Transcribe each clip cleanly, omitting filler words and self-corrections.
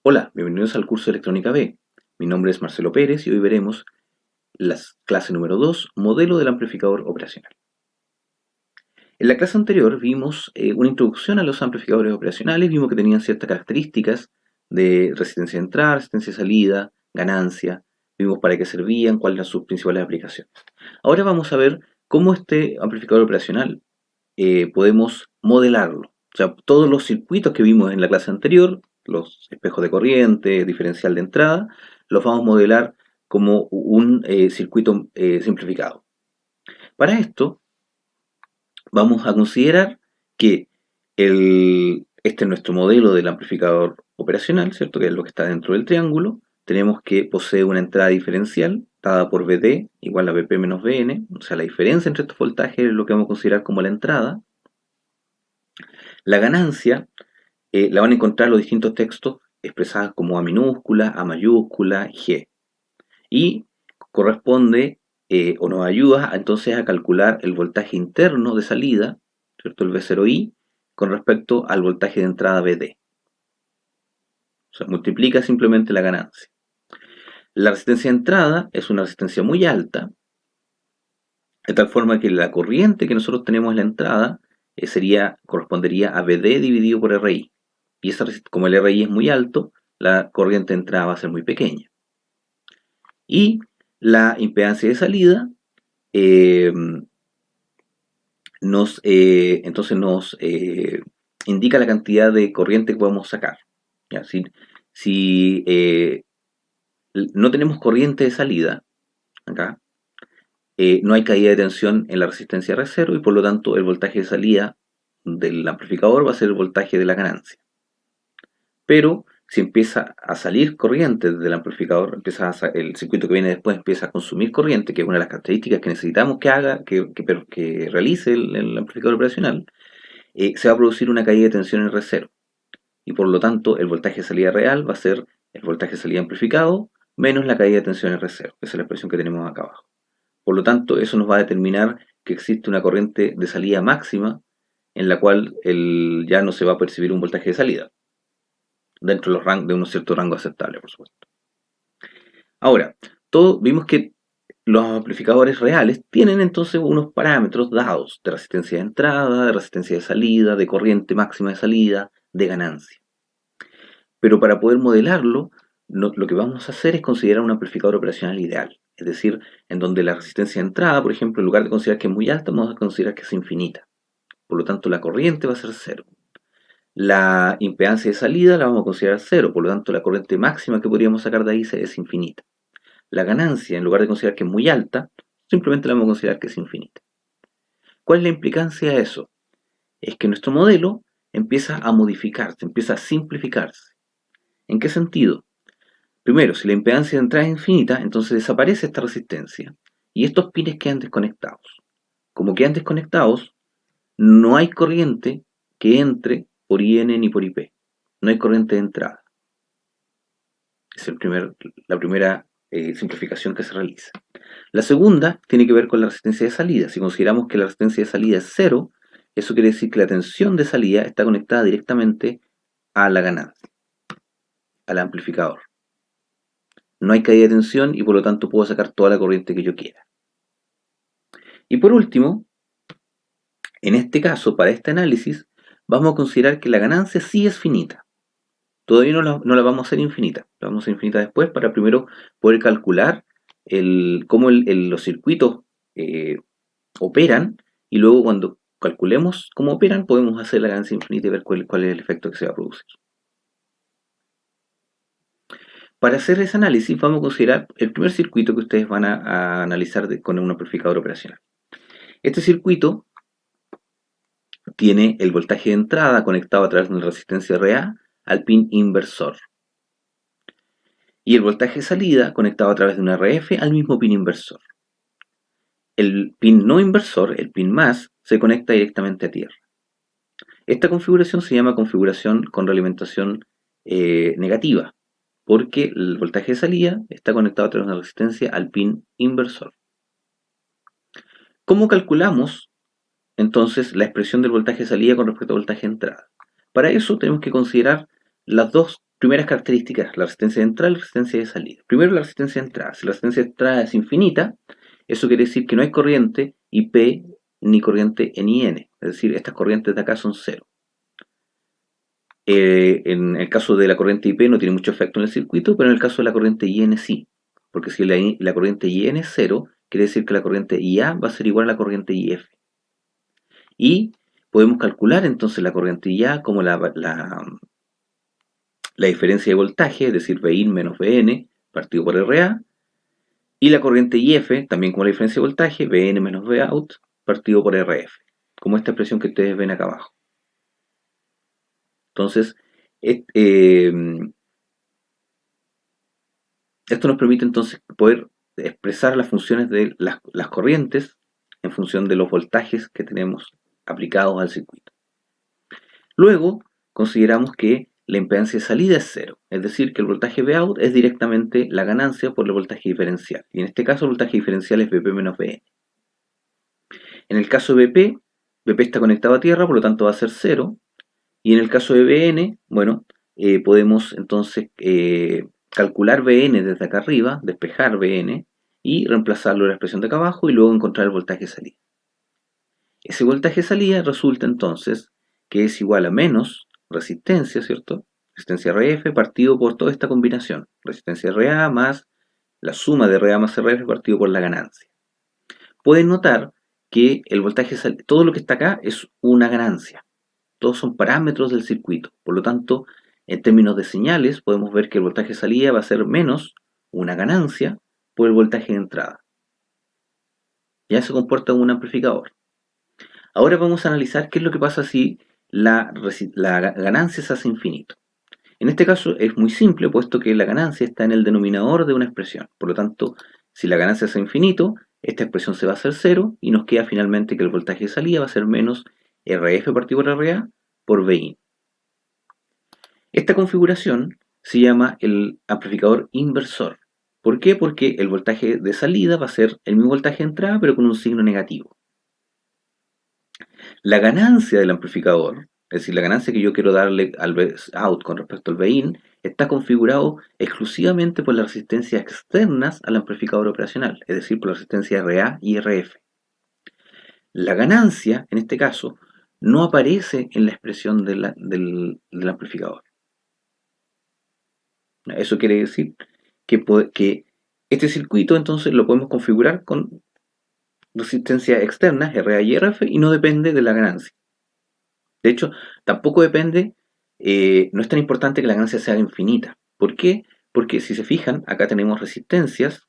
Hola, bienvenidos al curso de Electrónica B. Mi nombre es Marcelo Pérez y hoy veremos la clase número 2, modelo del amplificador operacional. En la clase anterior vimos una introducción a los amplificadores operacionales, vimos que tenían ciertas características de resistencia de entrada, resistencia de salida, ganancia, vimos para qué servían, cuáles eran sus principales aplicaciones. Ahora vamos a ver cómo este amplificador operacional podemos modelarlo. O sea, todos los circuitos que vimos en la clase anterior, los espejos de corriente, diferencial de entrada, los vamos a modelar como un circuito simplificado. Para esto, vamos a considerar que este es nuestro modelo del amplificador operacional, ¿cierto? Que es lo que está dentro del triángulo. Tenemos que posee una entrada diferencial dada por VD igual a VP menos VN, o sea, la diferencia entre estos voltajes es lo que vamos a considerar como la entrada. La ganancia la van a encontrar los distintos textos expresadas como A minúscula, A mayúscula, G. Y corresponde o nos ayuda entonces a calcular el voltaje interno de salida, ¿cierto? El V0I, con respecto al voltaje de entrada VD. O sea, multiplica simplemente la ganancia. La resistencia de entrada es una resistencia muy alta, de tal forma que la corriente que nosotros tenemos en la entrada correspondería a VD dividido por RI. Y como el RI es muy alto, la corriente de entrada va a ser muy pequeña. Y la impedancia de salida eh, entonces nos indica la cantidad de corriente que podemos sacar. ¿Ya? Si no tenemos corriente de salida, acá, no hay caída de tensión en la resistencia R0 y por lo tanto el voltaje de salida del amplificador va a ser el voltaje de la ganancia. Pero si empieza a salir corriente del amplificador, el circuito que viene después empieza a consumir corriente, que es una de las características que necesitamos que haga, que realice el amplificador operacional, se va a producir una caída de tensión en R0. Y por lo tanto el voltaje de salida real va a ser el voltaje de salida amplificado menos la caída de tensión en R0. Esa es la expresión que tenemos acá abajo. Por lo tanto, eso nos va a determinar que existe una corriente de salida máxima en la cual ya no se va a percibir un voltaje de salida dentro de un cierto rango aceptable, por supuesto. Ahora, vimos que los amplificadores reales tienen entonces unos parámetros dados de resistencia de entrada, de resistencia de salida, de corriente máxima de salida, de ganancia. Pero para poder modelarlo, lo que vamos a hacer es considerar un amplificador operacional ideal. Es decir, en donde la resistencia de entrada, por ejemplo, en lugar de considerar que es muy alta, vamos a considerar que es infinita. Por lo tanto, la corriente va a ser cero. La impedancia de salida la vamos a considerar cero, por lo tanto la corriente máxima que podríamos sacar de ahí es infinita. La ganancia, en lugar de considerar que es muy alta, simplemente la vamos a considerar que es infinita. ¿Cuál es la implicancia de eso? Es que nuestro modelo empieza a modificarse, empieza a simplificarse. ¿En qué sentido? Primero, si la impedancia de entrada es infinita, entonces desaparece esta resistencia y estos pines quedan desconectados. Como quedan desconectados, no hay corriente que entre por IN ni por IP. No hay corriente de entrada. Es la primera simplificación que se realiza. La segunda tiene que ver con la resistencia de salida. Si consideramos que la resistencia de salida es cero, eso quiere decir que la tensión de salida está conectada directamente a la ganancia, al amplificador. No hay caída de tensión y por lo tanto puedo sacar toda la corriente que yo quiera. Y por último, en este caso, para este análisis, vamos a considerar que la ganancia sí es finita. Todavía no la vamos a hacer infinita, la vamos a hacer infinita después para primero poder calcular cómo los circuitos eh, operan y luego cuando calculemos cómo operan podemos hacer la ganancia infinita y ver cuál es el efecto que se va a producir. Para hacer ese análisis vamos a considerar el primer circuito que ustedes van a analizar con un amplificador operacional. Este circuito tiene el voltaje de entrada conectado a través de una resistencia RA al pin inversor y el voltaje de salida conectado a través de una RF al mismo pin inversor. El pin no inversor, el pin más, se conecta directamente a tierra. Esta configuración se llama configuración con realimentación negativa, porque el voltaje de salida está conectado a través de una resistencia al pin inversor. ¿Cómo calculamos entonces la expresión del voltaje de salida con respecto al voltaje de entrada? Para eso tenemos que considerar las dos primeras características, la resistencia de entrada y la resistencia de salida. Primero la resistencia de entrada. Si la resistencia de entrada es infinita, eso quiere decir que no hay corriente IP ni corriente ni N. Es decir, estas corrientes de acá son cero. En el caso de la corriente IP no tiene mucho efecto en el circuito, pero en el caso de la corriente IN sí. Porque si la corriente IN es cero, quiere decir que la corriente IA va a ser igual a la corriente IF. Y podemos calcular entonces la corriente IA como la diferencia de voltaje, es decir, Vin menos Vn partido por RA, y la corriente IF también como la diferencia de voltaje, Vn menos Vout partido por RF, como esta expresión que ustedes ven acá abajo. Entonces, esto nos permite entonces poder expresar las funciones de las corrientes en función de los voltajes que tenemos aplicados al circuito. Luego, consideramos que la impedancia de salida es cero, es decir, que el voltaje Vout es directamente la ganancia por el voltaje diferencial. Y en este caso el voltaje diferencial es Vp menos Vn. En el caso de Vp está conectado a tierra, por lo tanto va a ser cero. Y en el caso de Vn, bueno, podemos entonces calcular Vn desde acá arriba, despejar Vn y reemplazarlo en la expresión de acá abajo y luego encontrar el voltaje de salida. Ese voltaje de salida resulta entonces que es igual a menos resistencia, ¿cierto? Resistencia RF partido por toda esta combinación. Resistencia RA más la suma de RA más RF partido por la ganancia. Pueden notar que el voltaje, todo lo que está acá es una ganancia. Todos son parámetros del circuito. Por lo tanto, en términos de señales, podemos ver que el voltaje de salida va a ser menos una ganancia por el voltaje de entrada. Ya se comporta como un amplificador. Ahora vamos a analizar qué es lo que pasa si la ganancia se hace infinito. En este caso es muy simple, puesto que la ganancia está en el denominador de una expresión. Por lo tanto, si la ganancia es infinito, esta expresión se va a hacer cero y nos queda finalmente que el voltaje de salida va a ser menos RF partido por RA por Vin. Esta configuración se llama el amplificador inversor. ¿Por qué? Porque el voltaje de salida va a ser el mismo voltaje de entrada, pero con un signo negativo. La ganancia del amplificador, es decir, la ganancia que yo quiero darle al out con respecto al Vin, está configurado exclusivamente por las resistencias externas al amplificador operacional, es decir, por la resistencia RA y RF. La ganancia, en este caso, no aparece en la expresión del amplificador. Eso quiere decir que este circuito entonces lo podemos configurar con resistencias externas, RA y RF, y no depende de la ganancia. De hecho, tampoco depende, no es tan importante que la ganancia sea infinita. ¿Por qué? Porque si se fijan, acá tenemos resistencias,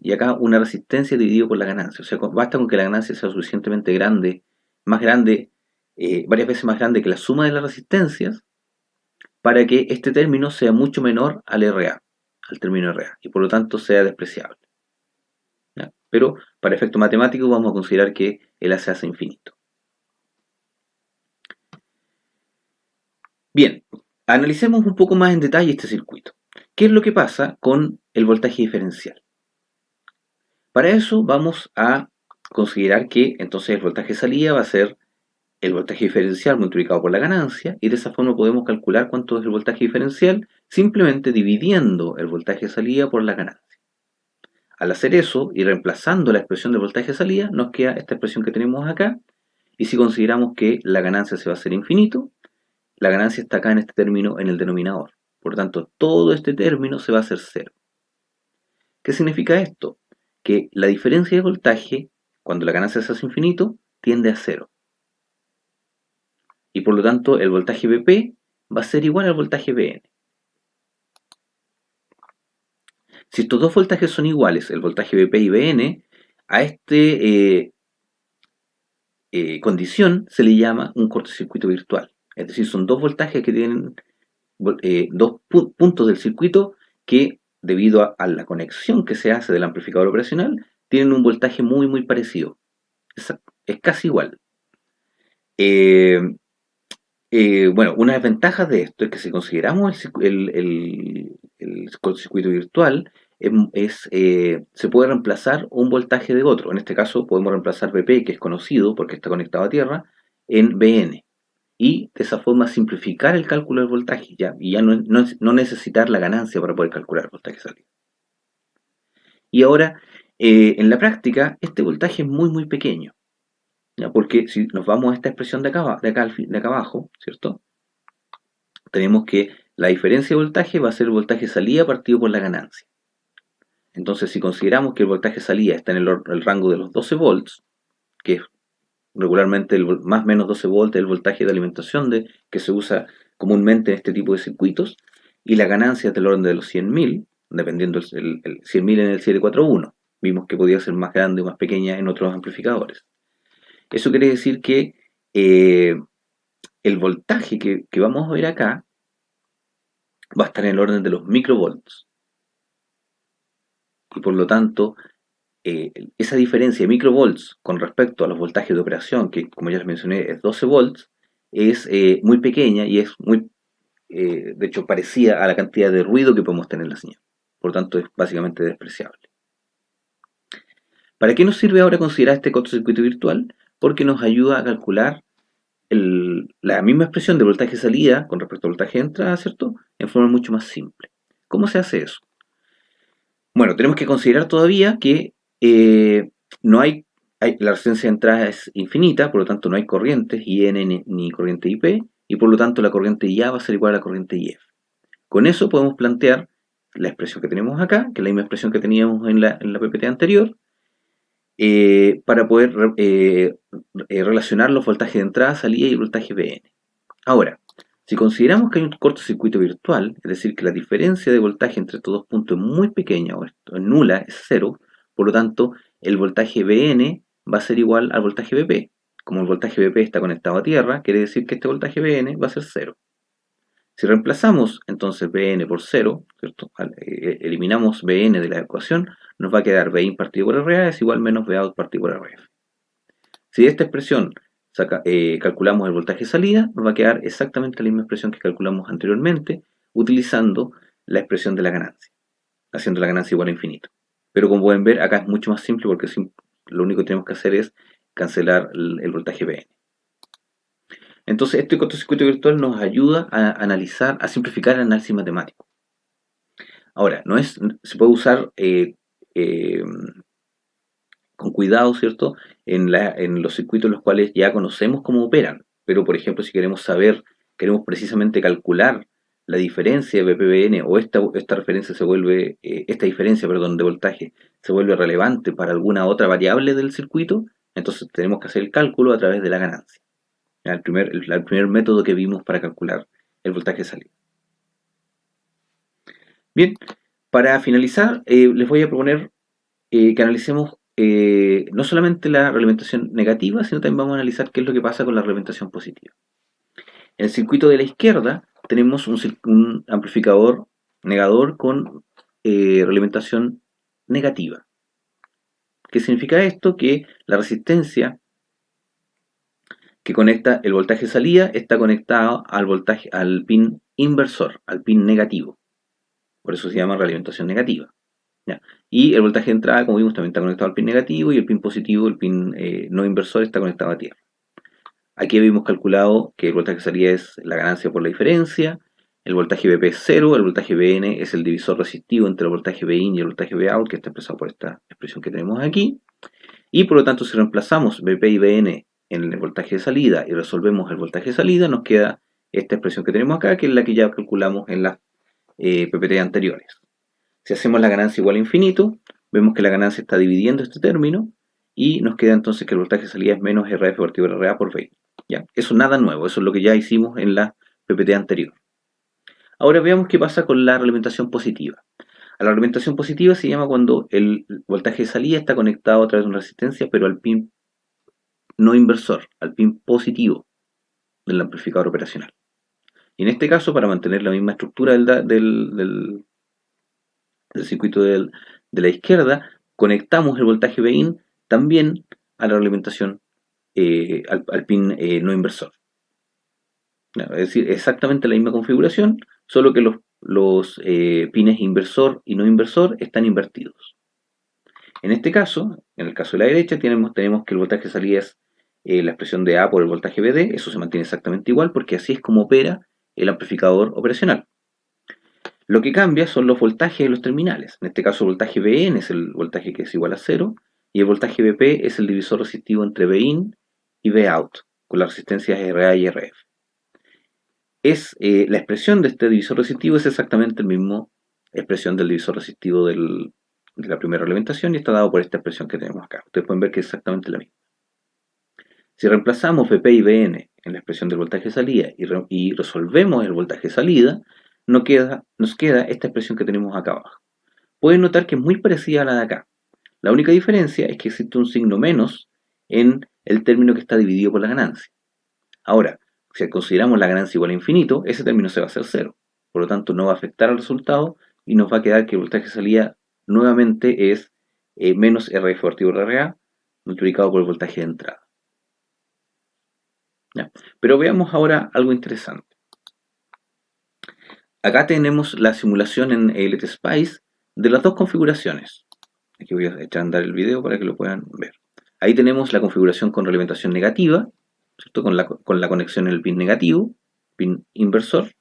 y acá una resistencia dividido por la ganancia. O sea, basta con que la ganancia sea suficientemente grande, más grande, varias veces más grande que la suma de las resistencias, para que este término sea mucho menor al RA, al término RA, y por lo tanto sea despreciable. ¿Ya? Pero para efecto matemático vamos a considerar que el A se hace infinito. Bien, analicemos un poco más en detalle este circuito. ¿Qué es lo que pasa con el voltaje diferencial? Para eso vamos a considerar que entonces el voltaje de salida va a ser el voltaje diferencial multiplicado por la ganancia, y de esa forma podemos calcular cuánto es el voltaje diferencial simplemente dividiendo el voltaje de salida por la ganancia. Al hacer eso y reemplazando la expresión de voltaje de salida, nos queda esta expresión que tenemos acá, y si consideramos que la ganancia se va a hacer infinito, la ganancia está acá en este término en el denominador. Por lo tanto, todo este término se va a hacer cero. ¿Qué significa esto? Que la diferencia de voltaje, cuando la ganancia se hace infinito, tiende a cero. Y por lo tanto, el voltaje Vp va a ser igual al voltaje Vn. Si estos dos voltajes son iguales, el voltaje Vp y Vn, a esta condición se le llama un cortocircuito virtual. Es decir, son dos voltajes que tienen dos puntos del circuito que, debido a la conexión que se hace del amplificador operacional, tienen un voltaje muy, muy parecido. Es casi igual. Bueno, una de las ventajas de esto es que si consideramos el circuito virtual, se puede reemplazar un voltaje de otro. En este caso podemos reemplazar Vp, que es conocido porque está conectado a tierra, en Vn. y de esa forma simplificar el cálculo del voltaje, ¿ya? Y ya no necesitar la ganancia para poder calcular el voltaje salida. Y ahora, en la práctica, este voltaje es muy pequeño, ¿ya? Porque si nos vamos a esta expresión de acá abajo, ¿cierto? Tenemos que la diferencia de voltaje va a ser el voltaje salida partido por la ganancia. Entonces, si consideramos que el voltaje salida está en el rango de los 12 volts, que es regularmente más o menos 12 volts el voltaje de alimentación que se usa comúnmente en este tipo de circuitos, y la ganancia es del orden de los 100.000, dependiendo el 100.000 en el 741. Vimos que podía ser más grande o más pequeña en otros amplificadores. Eso quiere decir que el voltaje que vamos a ver acá va a estar en el orden de los microvolts. Y por lo tanto, esa diferencia de microvolts con respecto a los voltajes de operación, que como ya les mencioné es 12 volts, es muy pequeña y es de hecho parecida a la cantidad de ruido que podemos tener en la señal. Por lo tanto, es básicamente despreciable. ¿Para qué nos sirve ahora considerar este cortocircuito virtual? Porque nos ayuda a calcular la misma expresión de voltaje salida con respecto al voltaje de entrada, ¿cierto? En forma mucho más simple. ¿Cómo se hace eso? Bueno, tenemos que considerar todavía que no la resistencia de entrada es infinita, por lo tanto no hay corrientes IN ni corriente IP, y por lo tanto la corriente IA va a ser igual a la corriente IF. Con eso podemos plantear la expresión que tenemos acá, que es la misma expresión que teníamos en la PPT anterior, para poder relacionar los voltajes de entrada, salida y el voltaje VN. Ahora, si consideramos que hay un cortocircuito virtual, es decir, que la diferencia de voltaje entre estos dos puntos es muy pequeña o es nula, es cero, por lo tanto, el voltaje VN va a ser igual al voltaje VP. Como el voltaje VP está conectado a tierra, quiere decir que este voltaje VN va a ser cero. Si reemplazamos entonces Vn por 0, ¿cierto? Eliminamos Vn de la ecuación, nos va a quedar Vin partido por RA es igual menos Vout partido por RF. Si de esta expresión calculamos el voltaje salida, nos va a quedar exactamente la misma expresión que calculamos anteriormente, utilizando la expresión de la ganancia, haciendo la ganancia igual a infinito. Pero como pueden ver, acá es mucho más simple porque lo único que tenemos que hacer es cancelar el voltaje Vn. Entonces, este cortocircuito virtual nos ayuda a analizar, a simplificar el análisis matemático. Ahora, se puede usar con cuidado, ¿cierto? En los circuitos los cuales ya conocemos cómo operan. Pero, por ejemplo, si queremos precisamente calcular la diferencia de VPVN o esta referencia esta diferencia, perdón, de voltaje se vuelve relevante para alguna otra variable del circuito, entonces tenemos que hacer el cálculo a través de la ganancia. El primer método que vimos para calcular el voltaje de salida. Bien, para finalizar, les voy a proponer que analicemos no solamente la realimentación negativa, sino también vamos a analizar qué es lo que pasa con la realimentación positiva. En el circuito de la izquierda tenemos un amplificador negador con realimentación negativa. ¿Qué significa esto? Que la resistencia que conecta el voltaje de salida está conectado al pin inversor, al pin negativo. Por eso se llama realimentación negativa. ¿Ya? Y el voltaje de entrada, como vimos, también está conectado al pin negativo y el pin positivo, el pin no inversor, está conectado a tierra. Aquí habíamos calculado que el voltaje de salida es la ganancia por la diferencia, el voltaje VP es 0, el voltaje VN es el divisor resistivo entre el voltaje VIN y el voltaje VOUT, que está expresado por esta expresión que tenemos aquí. Y por lo tanto, si reemplazamos VP y VN en el voltaje de salida y resolvemos el voltaje de salida, nos queda esta expresión que tenemos acá, que es la que ya calculamos en las PPT anteriores. Si hacemos la ganancia igual a infinito, vemos que la ganancia está dividiendo este término y nos queda entonces que el voltaje de salida es menos RF partido por RA por VI. ¿Ya? Eso es nada nuevo, eso es lo que ya hicimos en la PPT anterior. Ahora veamos qué pasa con la realimentación positiva. A la realimentación positiva se llama cuando el voltaje de salida está conectado a través de una resistencia, pero al pin no inversor, al pin positivo del amplificador operacional. Y en este caso, para mantener la misma estructura del circuito de la izquierda, conectamos el voltaje VIN también a la realimentación al pin no inversor. Es decir, exactamente la misma configuración, solo que los pines inversor y no inversor están invertidos. En este caso, en el caso de la derecha, tenemos que el voltaje de salida es la expresión de A por el voltaje BD, eso se mantiene exactamente igual porque así es como opera el amplificador operacional. Lo que cambia son los voltajes de los terminales. En este caso el voltaje Vn es el voltaje que es igual a 0 y el voltaje Vp es el divisor resistivo entre Vin y Vout, con las resistencias RA y RF. La expresión de este divisor resistivo es exactamente la misma expresión del divisor resistivo de la primera reglamentación y está dado por esta expresión que tenemos acá. Ustedes pueden ver que es exactamente la misma. Si reemplazamos Vp y Vn en la expresión del voltaje de salida y resolvemos el voltaje de salida, nos queda esta expresión que tenemos acá abajo. Pueden notar que es muy parecida a la de acá. La única diferencia es que existe un signo menos en el término que está dividido por la ganancia. Ahora, si consideramos la ganancia igual a infinito, ese término se va a hacer cero. Por lo tanto, no va a afectar al resultado y nos va a quedar que el voltaje de salida nuevamente es menos RF vertido RA multiplicado por el voltaje de entrada. ¿Ya? Pero veamos ahora algo interesante. Acá tenemos la simulación en LTSpice de las dos configuraciones. Aquí voy a echar a andar el video para que lo puedan ver. Ahí tenemos la configuración con realimentación negativa, ¿cierto? Con la conexión en el pin negativo, pin inversor,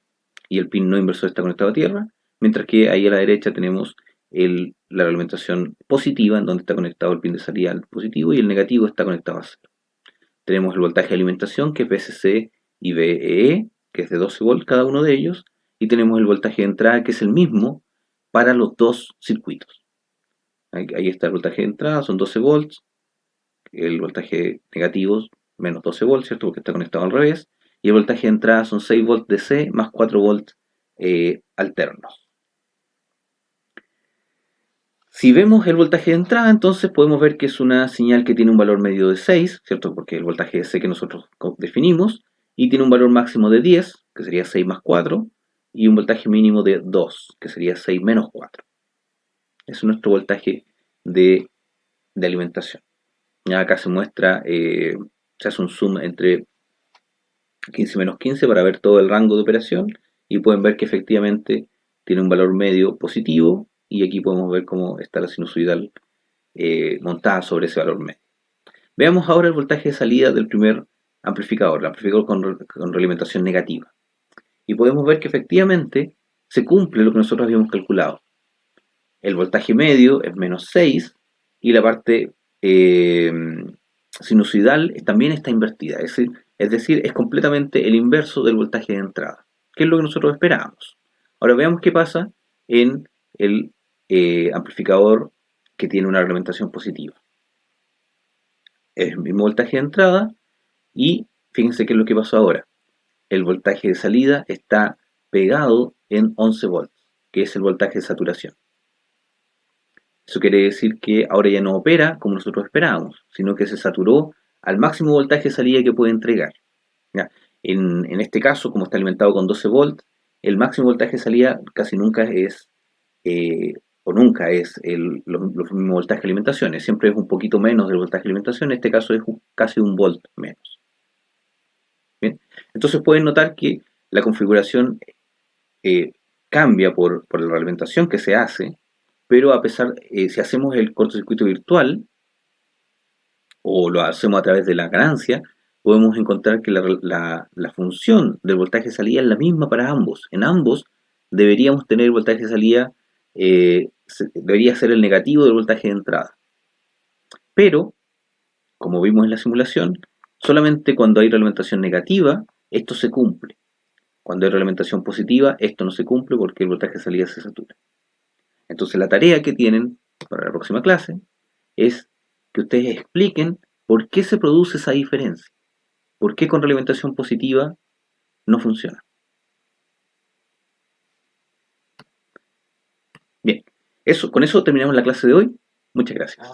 y el pin no inversor está conectado a tierra, mientras que ahí a la derecha tenemos la realimentación positiva, en donde está conectado el pin de salida al positivo, y el negativo está conectado a cero. Tenemos el voltaje de alimentación, que es VCC y VEE, que es de 12 volts cada uno de ellos, y tenemos el voltaje de entrada, que es el mismo para los dos circuitos. Ahí está el voltaje de entrada, son 12 volts, el voltaje negativo menos 12 volts, ¿cierto? Porque está conectado al revés, y el voltaje de entrada son 6 volts DC más 4 volts alternos. Si vemos el voltaje de entrada, entonces podemos ver que es una señal que tiene un valor medio de 6, ¿cierto? Porque el voltaje DC que nosotros definimos, y tiene un valor máximo de 10, que sería 6 más 4, y un voltaje mínimo de 2, que sería 6 menos 4. Es nuestro voltaje de alimentación. Ya acá se muestra, se hace un zoom entre 15 menos 15 para ver todo el rango de operación y pueden ver que efectivamente tiene un valor medio positivo y aquí podemos ver cómo está la sinusoidal montada sobre ese valor medio. Veamos ahora el voltaje de salida del primer amplificador, el amplificador con realimentación negativa. Y podemos ver que efectivamente se cumple lo que nosotros habíamos calculado. El voltaje medio es menos 6 y la parte sinusoidal también está invertida, es decir, es completamente el inverso del voltaje de entrada, que es lo que nosotros esperábamos. Ahora veamos qué pasa en el amplificador que tiene una reglamentación positiva. Es el mismo voltaje de entrada y fíjense qué es lo que pasó ahora. El voltaje de salida está pegado en 11 volts, que es el voltaje de saturación. Eso quiere decir que ahora ya no opera como nosotros esperábamos, sino que se saturó al máximo voltaje de salida que puede entregar. ¿Ya? En este caso, como está alimentado con 12 volts, el máximo voltaje de salida casi nunca es, o nunca es los mismos voltajes de alimentación, siempre es un poquito menos del voltaje de alimentación, en este caso es casi un volt menos. ¿Bien? Entonces pueden notar que la configuración cambia por la realimentación que se hace, pero a pesar, si hacemos el cortocircuito virtual o lo hacemos a través de la ganancia, podemos encontrar que la función del voltaje de salida es la misma para ambos. En ambos deberíamos tener el voltaje de salida, debería ser el negativo del voltaje de entrada. Pero, como vimos en la simulación, solamente cuando hay realimentación negativa, esto se cumple. Cuando hay realimentación positiva, esto no se cumple porque el voltaje de salida se satura. Entonces la tarea que tienen para la próxima clase es que ustedes expliquen por qué se produce esa diferencia. ¿Por qué con realimentación positiva no funciona? Bien, con eso terminamos la clase de hoy. Muchas gracias.